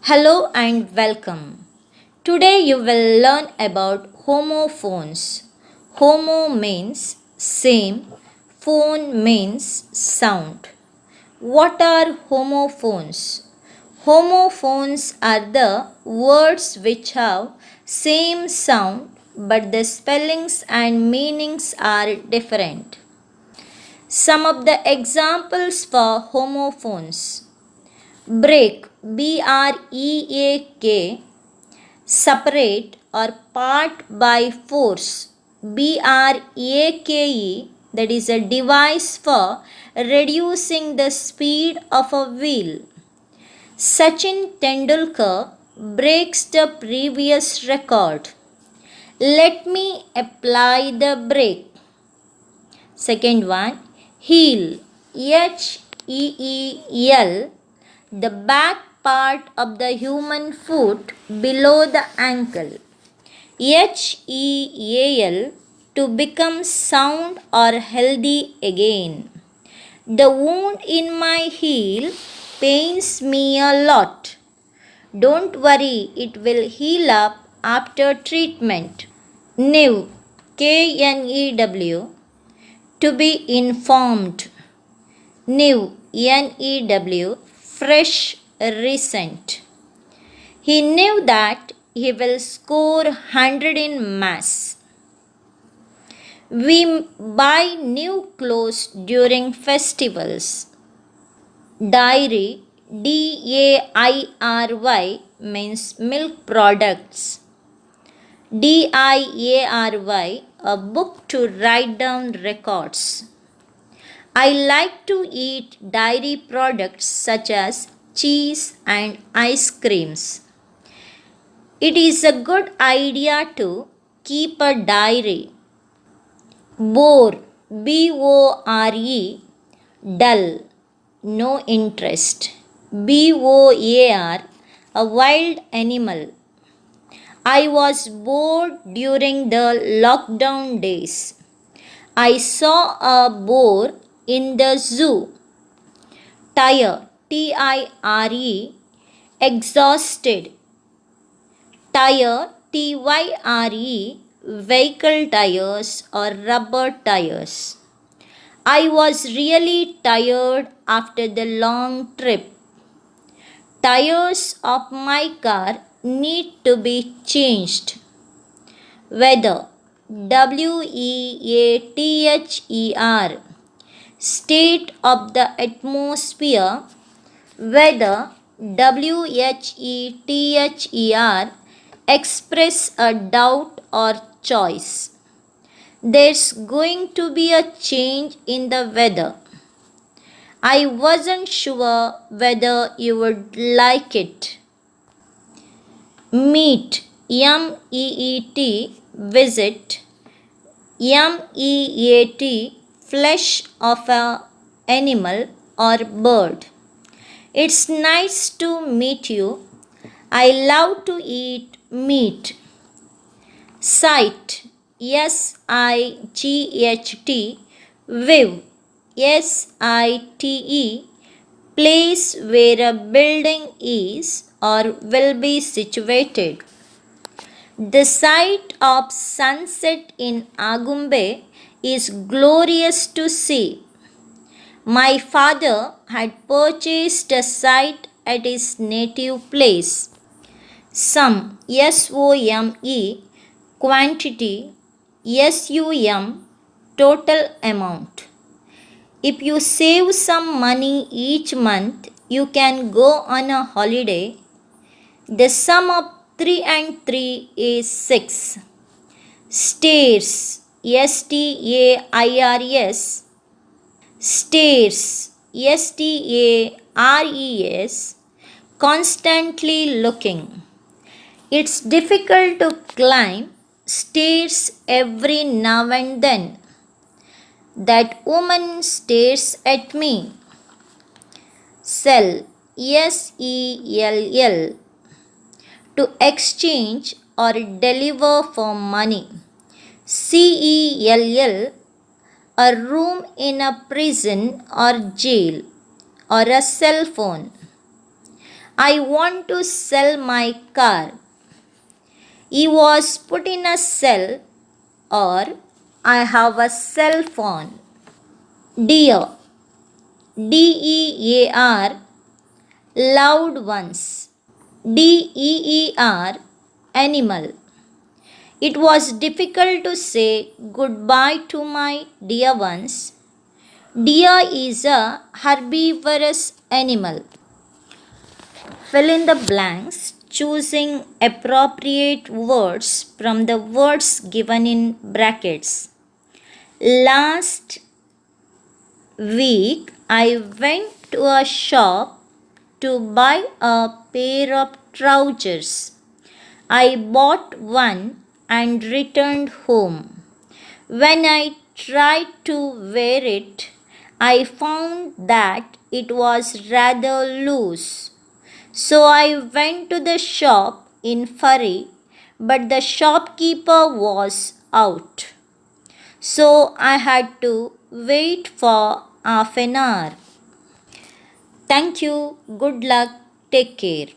Hello and welcome. Today you will learn about homophones. Homo means same, phone means sound. What are homophones? Homophones are the words which have same sound but the spellings and meanings are different. Some of the examples for homophones: break, B R E A K, separate or part by force, BRAKE, that is a device for reducing the speed of a wheel. Sachin Tendulkar breaks the previous record. Let me apply the brake. Second one, heel, HEEL, the back part of the human foot below the ankle. HEAL, to become sound or healthy again. The wound in my heel pains me a lot. Don't worry, it will heal up after treatment. New, KNEW, to be informed. New, NEW, fresh, recent. He knew that he will score 100 in maths. We buy new clothes during festivals. Dairy, DAIRY, means milk products. DIARY, a book to write down records. I like to eat dairy products such as cheese and ice creams. It is a good idea to keep a diary. Bore, BORE, dull, no interest. BOAR, a wild animal. I was bored during the lockdown days. I saw a boar in the zoo. Tire, TIRE, exhausted. Tire, TYRE, vehicle tires or rubber tires. I was really tired after the long trip. Tires of my car need to be changed. Weather, WEATHER, state of the atmosphere. Weather, WHETHER, express a doubt or choice. There's going to be a change in the weather. I wasn't sure whether you would like it. Meet, MEET, visit. MEAT, flesh of an animal or bird. It's nice to meet you. I love to eat meat. Site, SIGHT, Viv, SITE, place where a building is or will be situated. The sight of sunset in Agumbe is glorious to see. My father had purchased a site at his native place. Sum, SOME, quantity, SUM, total amount. If you save some money each month, you can go on a holiday. The sum of 3 and 3 is 6. Stairs, STAIRS, stairs, STARES, constantly looking. It's difficult to climb stairs every now and then. That woman stares at me. Sell, SELL, to exchange or deliver for money. CELL, a room in a prison or jail, or a cell phone. I want to sell my car. He was put in a cell, or I have a cell phone. Deer, DEAR, loved ones. DEER, animal. It was difficult to say goodbye to my dear ones. Deer is a herbivorous animal. Fill in the blanks, choosing appropriate words from the words given in brackets. Last week, I went to a shop to buy a pair of trousers. I bought one and returned home. When I tried to wear it, I found that it was rather loose. So I went to the shop in hurry, but the shopkeeper was out. So I had to wait for half an hour. Thank you. Good luck. Take care.